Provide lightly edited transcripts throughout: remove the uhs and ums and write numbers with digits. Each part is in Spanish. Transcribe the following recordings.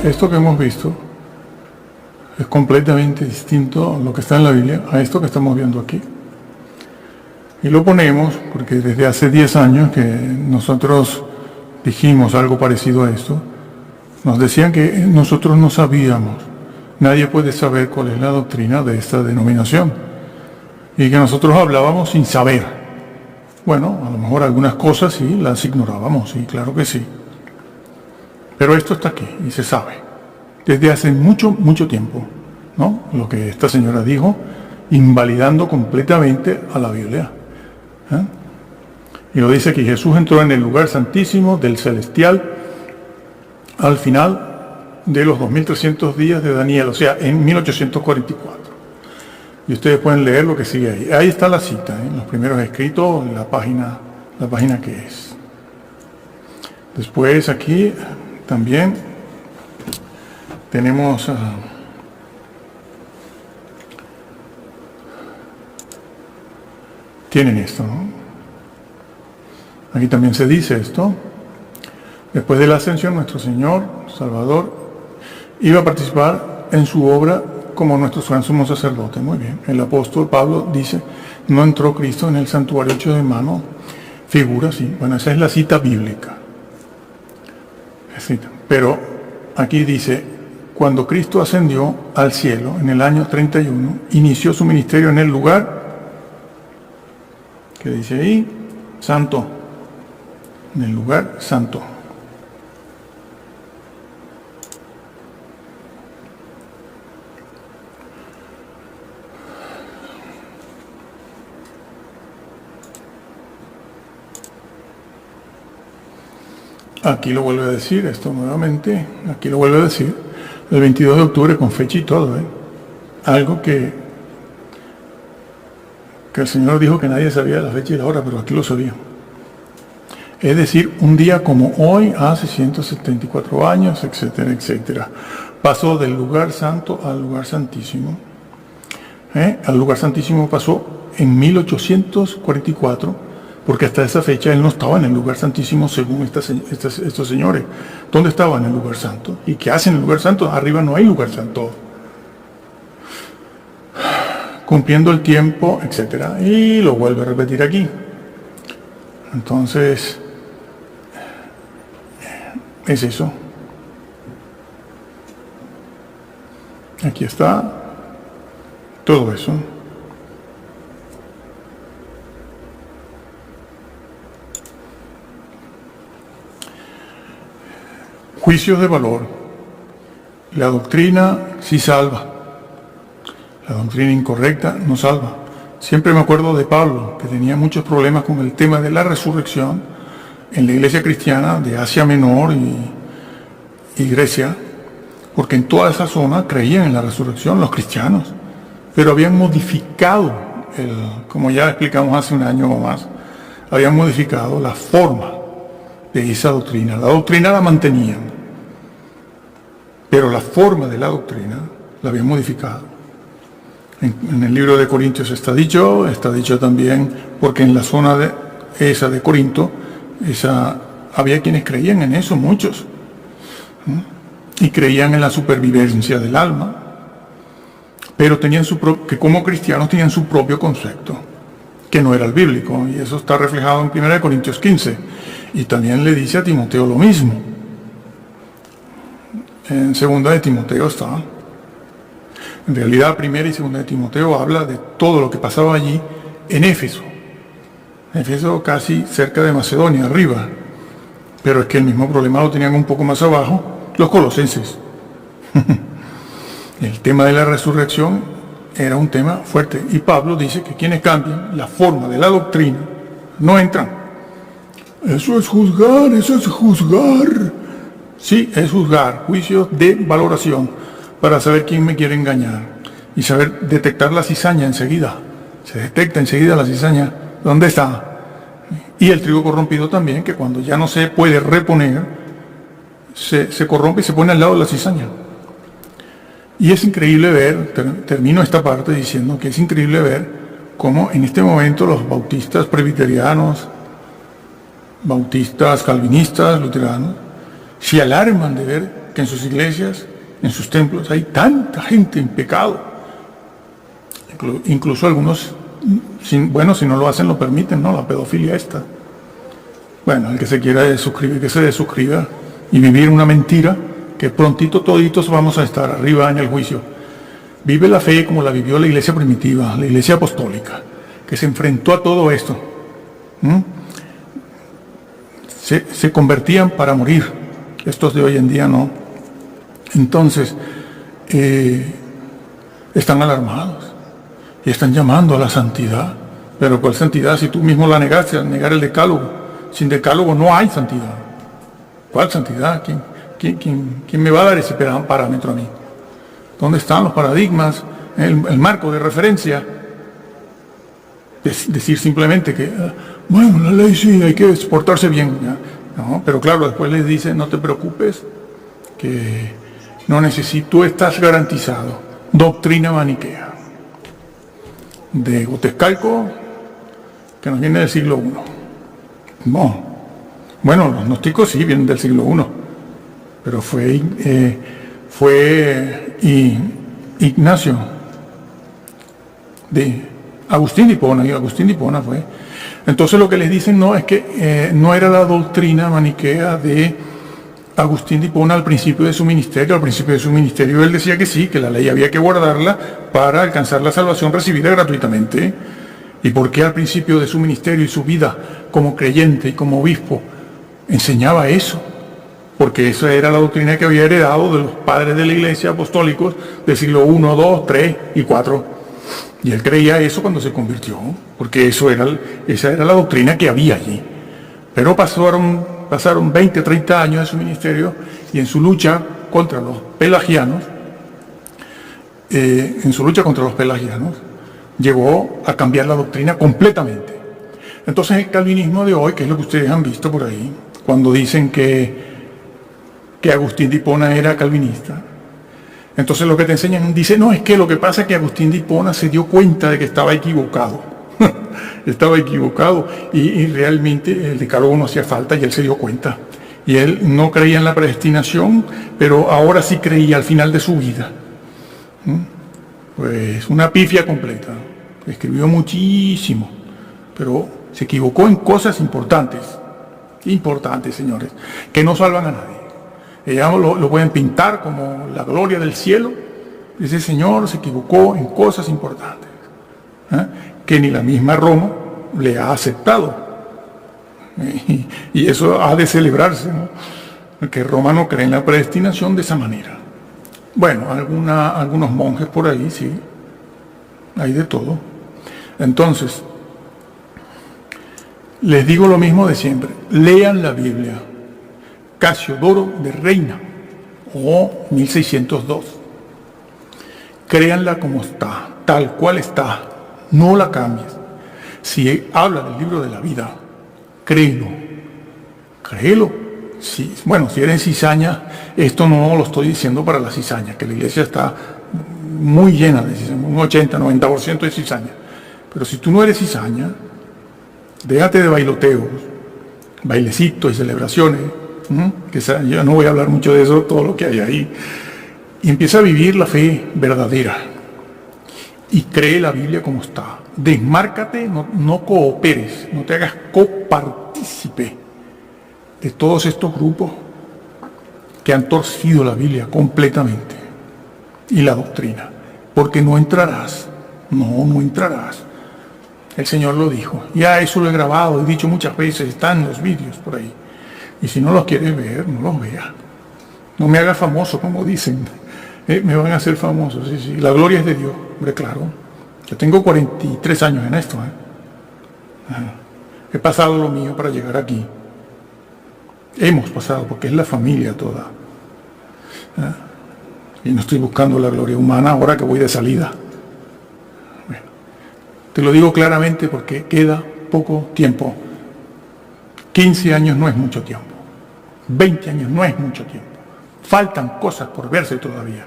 esto que hemos visto es completamente distinto lo que está en la Biblia a esto que estamos viendo aquí. Y lo ponemos porque desde hace 10 años que nosotros dijimos algo parecido a esto, nos decían que nosotros no sabíamos, nadie puede saber cuál es la doctrina de esta denominación, y que nosotros hablábamos sin saber. Bueno, a lo mejor algunas cosas sí las ignorábamos, sí, claro que sí. Pero esto está aquí y se sabe, desde hace mucho, mucho tiempo, ¿no? Lo que esta señora dijo, invalidando completamente a la Biblia. ¿Eh? Y lo dice aquí, Jesús entró en el lugar santísimo del celestial al final de los 2300 días de Daniel, o sea, en 1844. Y ustedes pueden leer lo que sigue ahí. Ahí está la cita, en los primeros escritos, en la página que es. Después aquí también tenemos tienen esto, ¿no? Aquí también se dice esto. Después de la ascensión, nuestro Señor, Salvador, iba a participar en su obra como nuestro gran sumo sacerdote. Muy bien. El apóstol Pablo dice, no entró Cristo en el santuario hecho de mano, figura, sí. Bueno, esa es la cita bíblica. Pero aquí dice, cuando Cristo ascendió al cielo en el año 31, inició su ministerio en el lugar, que dice ahí, santo, en el lugar santo. Aquí lo vuelve a decir, esto nuevamente, aquí lo vuelve a decir, el 22 de octubre con fecha y todo, algo que el Señor dijo que nadie sabía la fecha y la hora, pero aquí lo sabía. Es decir, un día como hoy, hace 174 años, etcétera, etcétera. Pasó del lugar santo al lugar santísimo. Al lugar santísimo pasó en 1844, porque hasta esa fecha él no estaba en el lugar santísimo según estos señores. ¿Dónde estaba en el lugar santo? ¿Y qué hacen en el lugar santo? Arriba no hay lugar santo. Cumpliendo el tiempo, etcétera. Y lo vuelve a repetir aquí. Entonces, es eso. Aquí está todo eso. Juicios de valor. La doctrina sí salva. La doctrina incorrecta no salva. Siempre me acuerdo de Pablo, que tenía muchos problemas con el tema de la resurrección en la iglesia cristiana de Asia Menor y Grecia, porque en toda esa zona creían en la resurrección los cristianos, pero habían modificado, como ya explicamos hace un año o más, habían modificado la forma de esa doctrina. La doctrina la mantenían, pero la forma de la doctrina la habían modificado. En el libro de Corintios está dicho también, porque en la zona de Corinto, había quienes creían en eso, muchos, y creían en la supervivencia del alma, pero que como cristianos tenían su propio concepto, que no era el bíblico, y eso está reflejado en 1 Corintios 15, y también le dice a Timoteo lo mismo. En 2 de Timoteo está. En realidad, 1 y 2 de Timoteo habla de todo lo que pasaba allí en Éfeso. Éfeso casi cerca de Macedonia, arriba. Pero es que el mismo problema lo tenían un poco más abajo los colosenses. El tema de la resurrección era un tema fuerte. Y Pablo dice que quienes cambian la forma de la doctrina no entran. Eso es juzgar, eso es juzgar. Sí, es juzgar, juicios de valoración, para saber quién me quiere engañar y saber detectar la cizaña enseguida. Se detecta enseguida la cizaña, ¿dónde está? Y el trigo corrompido también, que cuando ya no se puede reponer, se corrompe y se pone al lado de la cizaña. Y es increíble ver, termino esta parte diciendo que es increíble ver cómo en este momento los bautistas presbiterianos, bautistas calvinistas, luteranos, se alarman de ver porque en sus iglesias, en sus templos, hay tanta gente en pecado. Incluso algunos, si no lo hacen, lo permiten, ¿no? La pedofilia esta. Bueno, el que se quiera desuscribir, que se desuscriba y vivir una mentira, que prontito toditos vamos a estar arriba en el juicio. Vive la fe como la vivió la iglesia primitiva, la iglesia apostólica, que se enfrentó a todo esto. Se convertían para morir. Estos de hoy en día no. Entonces, están alarmados y están llamando a la santidad. Pero ¿cuál santidad si tú mismo la negaste al negar el decálogo? Sin decálogo no hay santidad. ¿Cuál santidad? ¿Quién me va a dar ese parámetro a mí? ¿Dónde están los paradigmas? El marco de referencia. Decir simplemente que, bueno, la ley sí, hay que portarse bien. ¿Ya? No, pero claro, después les dicen, no te preocupes, que no necesito, tú estás garantizado. Doctrina maniquea. De Gotescalco, que nos viene del siglo I. No. Bueno, los gnósticos sí vienen del siglo I, pero fue Ignacio de Agustín de Hipona, y Agustín de Hipona fue. Entonces lo que les dicen no es que no era la doctrina maniquea de Agustín de Hipona al principio de su ministerio. Al principio de su ministerio él decía que sí, que la ley había que guardarla para alcanzar la salvación recibida gratuitamente. ¿Y por qué al principio de su ministerio y su vida como creyente y como obispo enseñaba eso? Porque esa era la doctrina que había heredado de los padres de la iglesia apostólicos del siglo I, II, III y IV. Y él creía eso cuando se convirtió, porque esa era la doctrina que había allí. Pero pasaron 20, 30 años de su ministerio y en su lucha contra los pelagianos, llegó a cambiar la doctrina completamente. Entonces el calvinismo de hoy, que es lo que ustedes han visto por ahí, cuando dicen que Agustín de Hipona era calvinista, entonces lo que te enseñan, dice, no, es que lo que pasa es que Agustín de Hipona se dio cuenta de que estaba equivocado. Estaba equivocado y realmente el decálogo no hacía falta y él se dio cuenta. Y él no creía en la predestinación, pero ahora sí creía al final de su vida. Pues una pifia completa. Escribió muchísimo, pero se equivocó en cosas importantes, señores, que no salvan a nadie. Ellos lo pueden pintar como la gloria del cielo. Ese señor se equivocó en cosas importantes, que ni la misma Roma le ha aceptado. Y eso ha de celebrarse, ¿no? Porque Roma no cree en la predestinación de esa manera. Bueno, algunos monjes por ahí, sí, hay de todo. Entonces, les digo lo mismo de siempre, lean la Biblia. Casiodoro de Reina, o 1602. Créanla como está, tal cual está, no la cambies. Si habla del libro de la vida, créelo. Sí, bueno, si eres cizaña, esto no lo estoy diciendo para la cizaña, que la iglesia está muy llena de cizaña, un 80-90% de cizaña. Pero si tú no eres cizaña, déjate de bailoteos, bailecitos y celebraciones, que yo no voy a hablar mucho de eso, todo lo que hay ahí, y empieza a vivir la fe verdadera y cree la Biblia como está. Desmárcate, no cooperes, no te hagas copartícipe de todos estos grupos que han torcido la Biblia completamente y la doctrina, porque no entrarás. El Señor lo dijo, ya eso lo he grabado, he dicho muchas veces, están los vídeos por ahí. Y si no los quieres ver, no los veas. No me hagas famoso, como dicen. Me van a hacer famoso, sí. La gloria es de Dios, hombre, claro. Yo tengo 43 años en esto. He pasado lo mío para llegar aquí. Hemos pasado, porque es la familia toda. Y no estoy buscando la gloria humana ahora que voy de salida. Bueno, te lo digo claramente porque queda poco tiempo. 15 años no es mucho tiempo. 20 años no es mucho tiempo. Faltan cosas por verse todavía.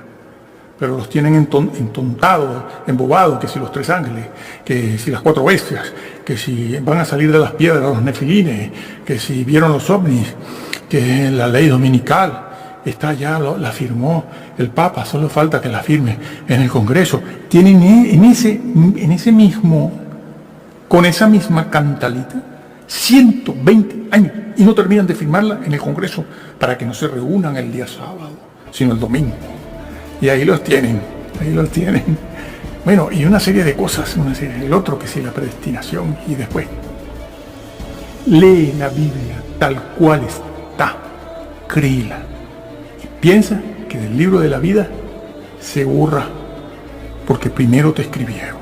Pero los tienen entontados, embobados, que si los 3 ángeles, que si las 4 bestias, que si van a salir de las piedras los nefilines, que si vieron los ovnis, que la ley dominical, está ya, la firmó el Papa, solo falta que la firme en el Congreso. Tienen en ese mismo, con esa misma cantalita, 120 años y no terminan de firmarla en el Congreso para que no se reúnan el día sábado, sino el domingo. Y ahí los tienen. Bueno, y una serie de cosas, el otro que sí, la predestinación, y después lee la Biblia tal cual está, créela, y piensa que del libro de la vida se borra, porque primero te escribieron.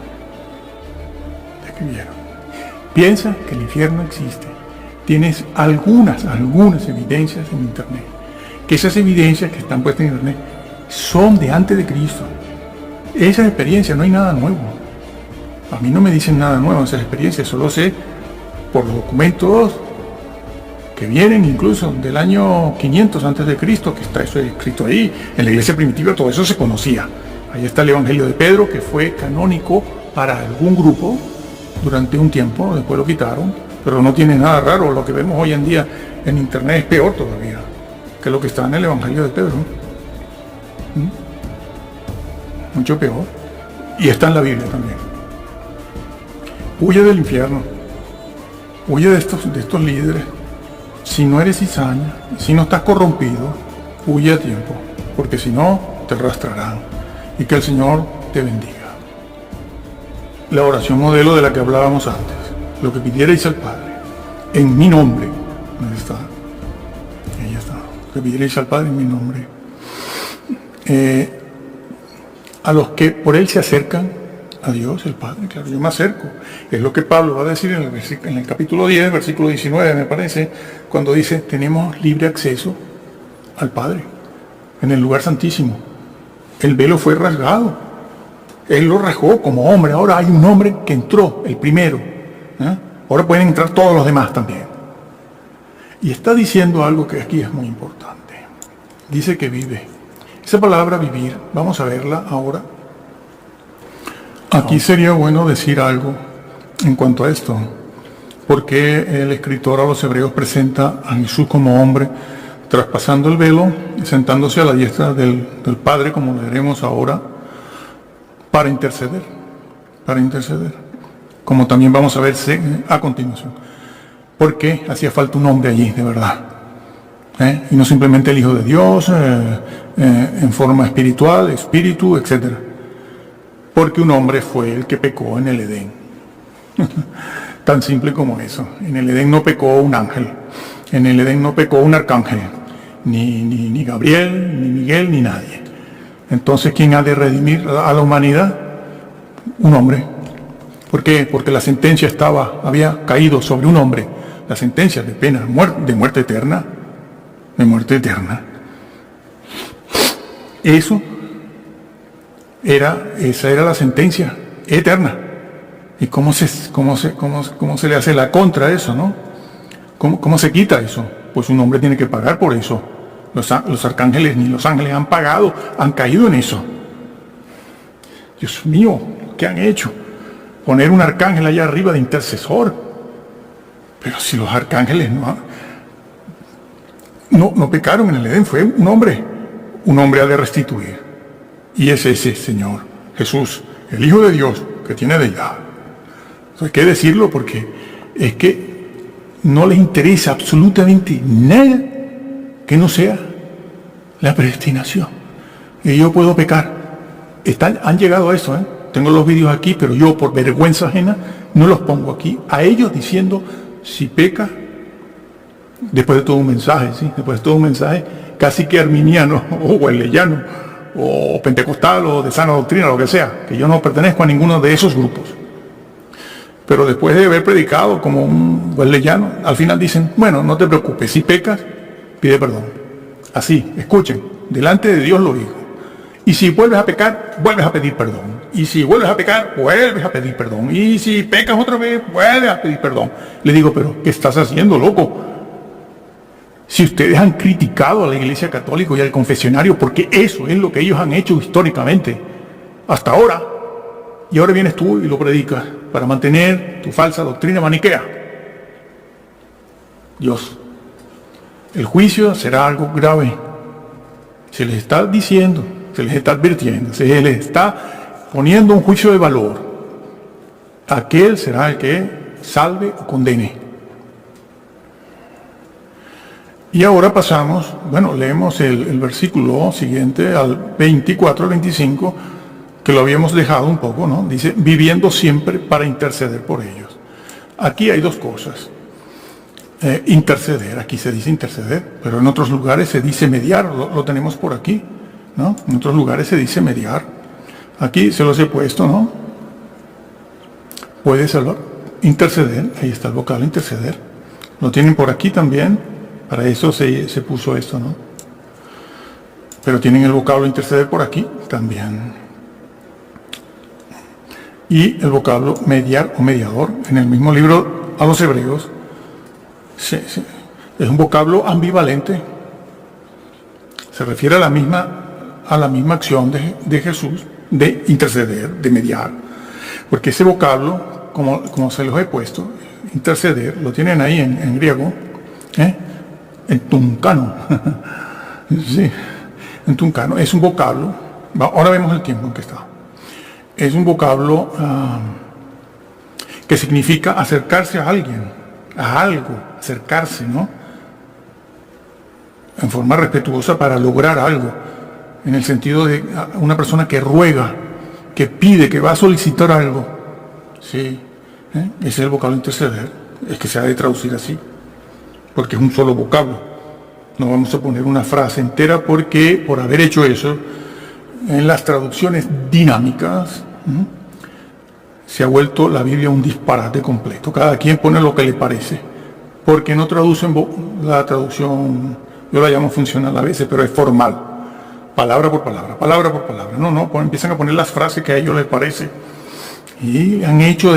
Piensa que el infierno existe. Tienes algunas evidencias en internet, que esas evidencias que están puestas en internet son de antes de Cristo. Esas experiencias, no hay nada nuevo. A mí no me dicen nada nuevo esas experiencias, solo sé por los documentos que vienen incluso del año 500 antes de Cristo, que está eso escrito ahí. En la iglesia primitiva todo eso se conocía. Ahí está el Evangelio de Pedro, que fue canónico para algún grupo durante un tiempo, después lo quitaron, pero no tiene nada raro. Lo que vemos hoy en día en internet es peor todavía que lo que está en el Evangelio de Pedro. Mucho peor. Y está en la Biblia también. Huye del infierno. Huye de estos líderes. Si no eres cizaña, si no estás corrompido, huye a tiempo, porque si no, te arrastrarán. Y que el Señor te bendiga. La oración modelo de la que hablábamos antes. Lo que pidierais al Padre, en mi nombre. ¿Dónde está? Ahí está. Lo que pidierais al Padre en mi nombre. A los que por Él se acercan a Dios, el Padre, claro, yo me acerco. Es lo que Pablo va a decir en el capítulo 10, versículo 19, me parece, cuando dice, tenemos libre acceso al Padre, en el lugar santísimo. El velo fue rasgado. Él lo rasgó como hombre. Ahora hay un hombre que entró, el primero. Ahora pueden entrar todos los demás también. Y está diciendo algo que aquí es muy importante. Dice que vive. Esa palabra vivir, vamos a verla ahora. Aquí sería bueno decir algo en cuanto a esto, porque el escritor a los Hebreos presenta a Jesús como hombre, traspasando el velo, sentándose a la diestra del Padre, como lo veremos ahora, para interceder, como también vamos a ver a continuación, porque hacía falta un hombre allí, de verdad, y no simplemente el Hijo de Dios, en forma espiritual, espíritu, etc. Porque un hombre fue el que pecó en el Edén. Tan simple como eso. En el Edén no pecó un ángel, en el Edén no pecó un arcángel, ni Gabriel, ni Miguel, ni nadie. Entonces, ¿quién ha de redimir a la humanidad? Un hombre. ¿Por qué? Porque la sentencia había caído sobre un hombre, la sentencia de pena, de muerte eterna, esa era la sentencia eterna. ¿Y cómo se le hace la contra a eso, no? ¿Cómo se quita eso? Pues un hombre tiene que pagar por eso. Los arcángeles ni los ángeles han pagado, han caído en eso. Dios mío, ¿qué han hecho? Poner un arcángel allá arriba de intercesor. Pero si los arcángeles no pecaron en el Edén, fue un hombre ha de restituir. Y es ese Señor, Jesús, el Hijo de Dios, que tiene deidad. Eso hay que decirlo porque es que no les interesa absolutamente nada que no sea la predestinación. Y yo puedo pecar. Han llegado a eso, Tengo los vídeos aquí, pero yo por vergüenza ajena no los pongo aquí. A ellos diciendo, si peca, después de todo un mensaje, ¿sí? Después de todo un mensaje casi que arminiano o wesleyano o pentecostal o de sana doctrina, lo que sea, que yo no pertenezco a ninguno de esos grupos. Pero después de haber predicado como un wesleyano, al final dicen, bueno, no te preocupes, si pecas, pide perdón. Así, escuchen, delante de Dios lo digo. Y si vuelves a pecar, vuelves a pedir perdón. Y si vuelves a pecar, vuelves a pedir perdón. Y si pecas otra vez, vuelves a pedir perdón. Le digo, pero ¿qué estás haciendo, loco? Si ustedes han criticado a la Iglesia Católica y al confesionario, porque eso es lo que ellos han hecho históricamente, hasta ahora, y ahora vienes tú y lo predicas para mantener tu falsa doctrina maniquea. Dios, el juicio será algo grave, Se les está diciendo, se les está advirtiendo, se les está poniendo un juicio de valor. Aquel será el que salve o condene. Y ahora pasamos, leemos el versículo siguiente al 24 al 25, que lo habíamos dejado un poco, ¿no? Dice, viviendo siempre para interceder por ellos. Aquí hay dos cosas. Interceder, aquí se dice interceder, pero en otros lugares se dice mediar, lo tenemos por aquí, ¿no? En otros lugares se dice mediar. Aquí se los he puesto, ¿no? Puede salvar, interceder, ahí está el vocablo interceder. Lo tienen por aquí también, para eso se puso esto, ¿no? Pero tienen el vocablo interceder por aquí también. Y el vocablo mediar o mediador, en el mismo libro a los Hebreos, es un vocablo ambivalente. Se refiere a la misma acción de Jesús de interceder, de mediar. Porque ese vocablo, como se los he puesto, interceder, lo tienen ahí en griego, en tuncano. Sí, en tuncano. Es un vocablo, ahora vemos el tiempo en que está. Es un vocablo que significa acercarse a alguien, a algo, acercarse, ¿no? En forma respetuosa para lograr algo, en el sentido de una persona que ruega, que pide, que va a solicitar algo. Sí, ese es el vocablo interceder, es que se ha de traducir así, porque es un solo vocablo. No vamos a poner una frase entera porque por haber hecho eso, en las traducciones dinámicas, se ha vuelto la Biblia un disparate completo. Cada quien pone lo que le parece, porque no traducen la traducción, yo la llamo funcional a veces, pero es formal, palabra por palabra, palabra por palabra. No, empiezan a poner las frases que a ellos les parece, y han hecho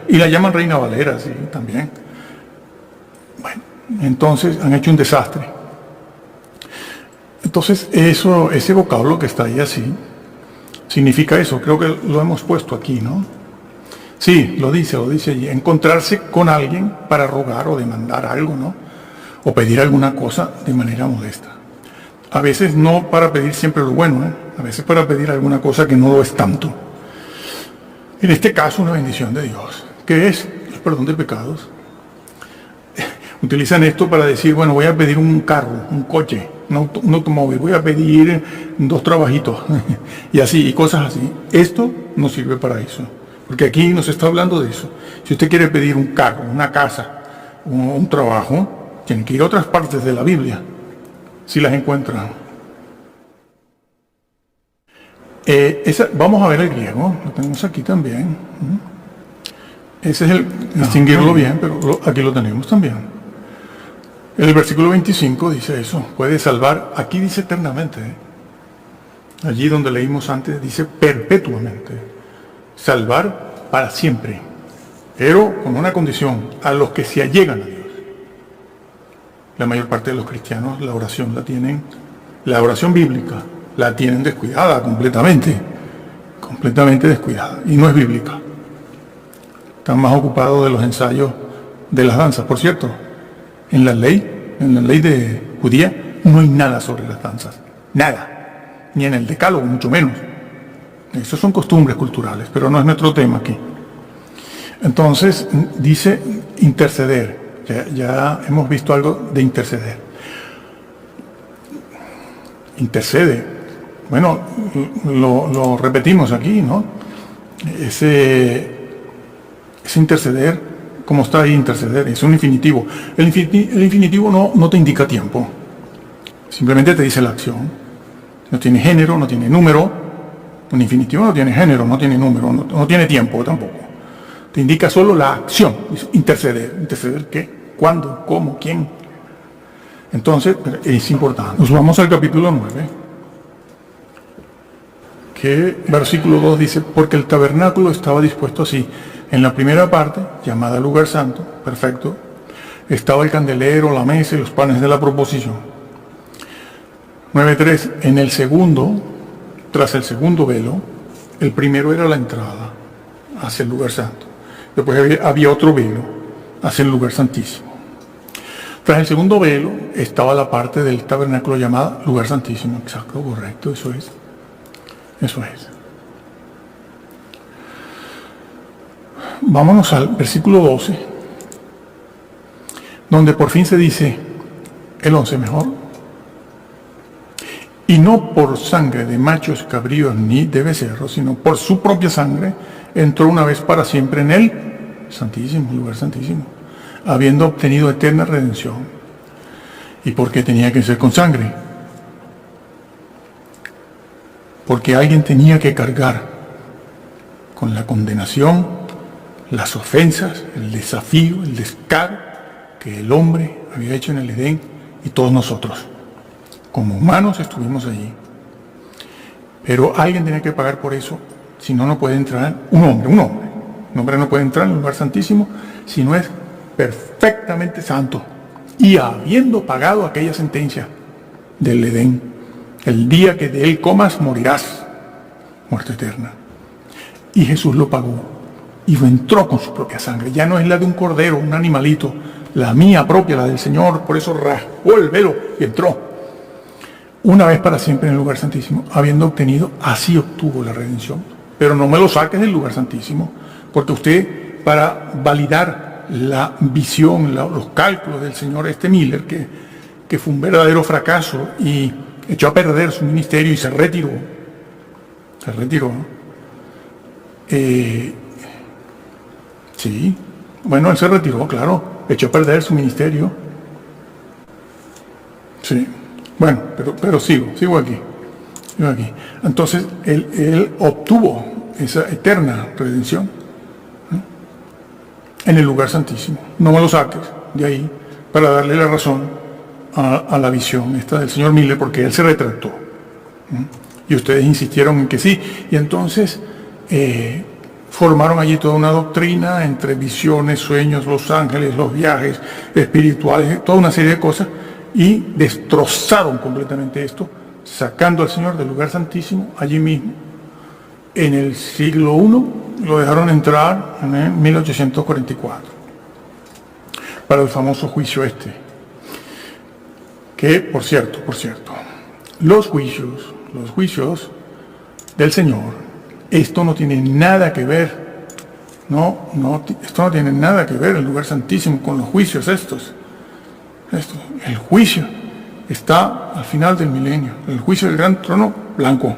y la llaman Reina Valera, sí, también. Bueno, entonces han hecho un desastre. Entonces ese vocablo que está ahí así, significa eso, creo que lo hemos puesto aquí, ¿no? Sí, lo dice allí, encontrarse con alguien para rogar o demandar algo, ¿no? O pedir alguna cosa de manera modesta. A veces no para pedir siempre lo bueno, a veces para pedir alguna cosa que no lo es tanto. En este caso, una bendición de Dios, que es el perdón de pecados. Utilizan esto para decir, bueno, voy a pedir un carro, un coche, un automóvil, voy a pedir 2 trabajitos, y así, y cosas así. Esto no sirve para eso, porque aquí nos está hablando de eso. Si usted quiere pedir un carro, una casa, un trabajo, tiene que ir a otras partes de la Biblia, si las encuentra. Vamos a ver el griego, lo tenemos aquí también. Ese es el distinguirlo bien, pero aquí lo tenemos también. El versículo 25 dice eso, puede salvar, aquí dice eternamente, allí donde leímos antes dice perpetuamente, salvar para siempre, pero con una condición, a los que se allegan a Dios. La mayor parte de los cristianos la oración la oración bíblica la tienen descuidada completamente descuidada, y no es bíblica. Están más ocupados de los ensayos de las danzas, por cierto. En la ley de judía, no hay nada sobre las danzas. Nada. Ni en el decálogo, mucho menos. Esas son costumbres culturales, pero no es nuestro tema aquí. Entonces, dice interceder. Ya hemos visto algo de interceder. Intercede. Bueno, lo repetimos aquí, ¿no? Ese interceder, como está ahí interceder, es un infinitivo. El infinitivo no te indica tiempo, simplemente te dice la acción. No tiene género, no tiene número. Un infinitivo no tiene género, no tiene número, no tiene tiempo tampoco. Te indica solo la acción, interceder. ¿Interceder qué? ¿Cuándo? ¿Cómo? ¿Quién? Entonces, es importante. Nos vamos al capítulo 9, que versículo 2 dice, porque el tabernáculo estaba dispuesto así. En la primera parte, llamada lugar santo, perfecto, estaba el candelero, la mesa y los panes de la proposición. 9.3, en el segundo, tras el segundo velo, el primero era la entrada hacia el lugar santo. Después había otro velo hacia el lugar santísimo. Tras el segundo velo estaba la parte del tabernáculo llamada lugar santísimo. Exacto, correcto, eso es. Eso es. Vámonos al versículo 12, donde por fin se dice, el 11 mejor, y no por sangre de machos, cabríos ni de becerros, sino por su propia sangre, entró una vez para siempre en el santísimo, lugar santísimo, habiendo obtenido eterna redención. ¿Y por qué tenía que ser con sangre? Porque alguien tenía que cargar con la condenación, las ofensas, el desafío, el descaro que el hombre había hecho en el Edén y todos nosotros. Como humanos estuvimos allí. Pero alguien tenía que pagar por eso, si no, no puede entrar un hombre. Un hombre no puede entrar en el lugar santísimo si no es perfectamente santo. Y habiendo pagado aquella sentencia del Edén, el día que de él comas morirás, muerte eterna. Y Jesús lo pagó y lo entró con su propia sangre. Ya no es la de un cordero, un animalito, la mía propia, la del Señor. Por eso rasgó el velo y entró una vez para siempre en el lugar santísimo, habiendo obtenido, así obtuvo la redención. Pero no me lo saques del lugar santísimo, porque usted, para validar la visión, los cálculos del señor Miller, que fue un verdadero fracaso y echó a perder su ministerio y se retiró. Se retiró, ¿no? Sí, bueno, él se retiró, claro, echó a perder su ministerio. Sí, bueno, pero sigo aquí. Entonces, él obtuvo esa eterna redención, ¿no?, en el lugar santísimo. No me lo saques de ahí para darle la razón a la visión esta del señor Miller, porque él se retractó, ¿no? Y ustedes insistieron en que sí. Y entonces formaron allí toda una doctrina entre visiones, sueños, los ángeles, los viajes espirituales, toda una serie de cosas, y destrozaron completamente esto, sacando al Señor del lugar santísimo allí mismo. En el siglo I lo dejaron entrar en el 1844 para el famoso juicio que, por cierto, los juicios del Señor, esto no tiene nada que ver, esto no tiene nada que ver el lugar santísimo con los juicios estos. El juicio está al final del milenio, el juicio del gran trono blanco.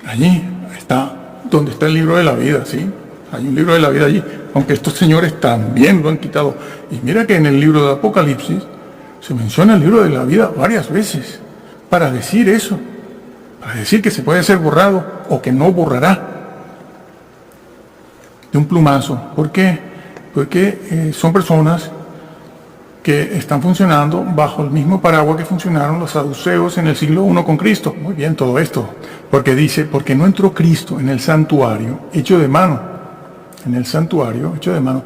Allí está donde está el libro de la vida, ¿sí? Hay un libro de la vida allí, aunque estos señores también lo han quitado. Y mira que en el libro de Apocalipsis se menciona el libro de la vida varias veces para decir eso, para decir que se puede ser borrado o que no borrará de un plumazo. ¿Por qué? Porque son personas que están funcionando bajo el mismo paraguas que funcionaron los saduceos en el siglo I con Cristo. Muy bien todo esto, porque dice, porque no entró Cristo en el santuario hecho de mano. En el santuario hecho de mano.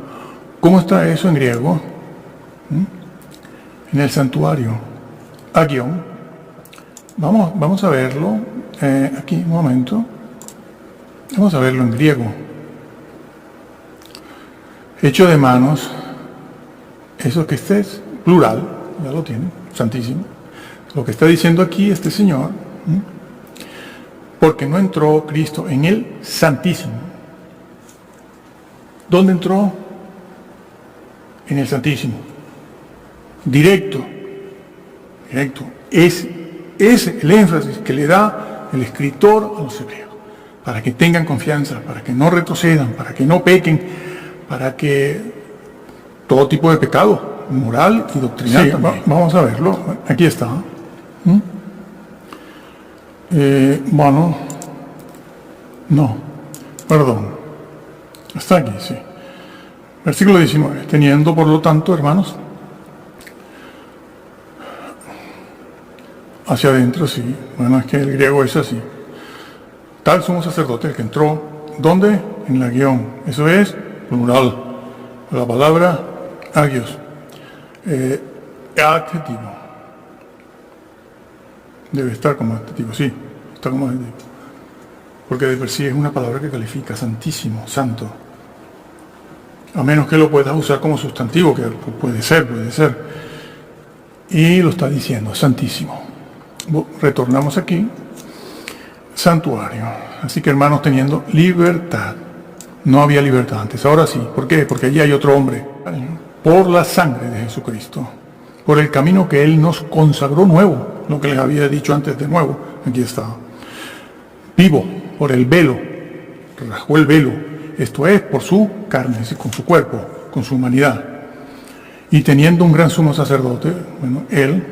¿Cómo está eso en griego? En el santuario. Agion. Vamos a verlo aquí, un momento. Vamos a verlo en griego. Hecho de manos. Eso que este es plural, ya lo tiene, santísimo. Lo que está diciendo aquí este señor, porque no entró Cristo en el santísimo. ¿Dónde entró? En el santísimo. Directo. Es el énfasis que le da el escritor a los hebreos, para que tengan confianza, para que no retrocedan, para que no pequen, para que todo tipo de pecado, moral y doctrinal. Sí, vamos a verlo. Aquí está. Bueno, no, perdón. Está aquí, sí. Versículo 19. Teniendo, por lo tanto, hermanos, hacia adentro, sí. Bueno, es que el griego es así. Tal sumo sacerdote, el que entró, ¿dónde? En la guión. Eso es plural. La palabra agios. Adjetivo. Debe estar como adjetivo, sí. Está como adjetivo. Porque de per sí es una palabra que califica santísimo, santo. A menos que lo puedas usar como sustantivo, que puede ser. Y lo está diciendo, santísimo. Retornamos aquí, santuario. Así que hermanos, teniendo libertad. No había libertad antes, ahora sí. ¿Por qué? Porque allí hay otro hombre. Por la sangre de Jesucristo, por el camino que Él nos consagró nuevo, lo que les había dicho antes de nuevo, aquí está. Vivo, por el velo, rasgó el velo, esto es, por su carne, con su cuerpo, con su humanidad. Y teniendo un gran sumo sacerdote, bueno, Él,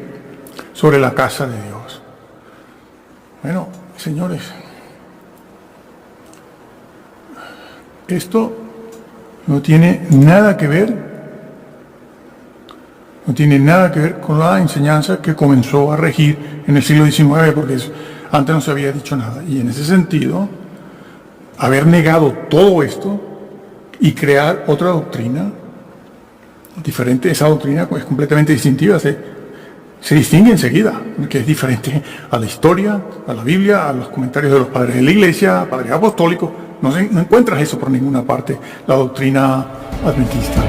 sobre la casa de Dios. Bueno, señores, esto no tiene nada que ver con la enseñanza que comenzó a regir en el siglo XIX, porque antes no se había dicho nada. Y en ese sentido, haber negado todo esto y crear otra doctrina diferente, esa doctrina es completamente distintiva, se distingue enseguida, porque es diferente a la historia, a la Biblia, a los comentarios de los padres de la Iglesia, padres apostólicos. No encuentras eso por ninguna parte, la doctrina adventista.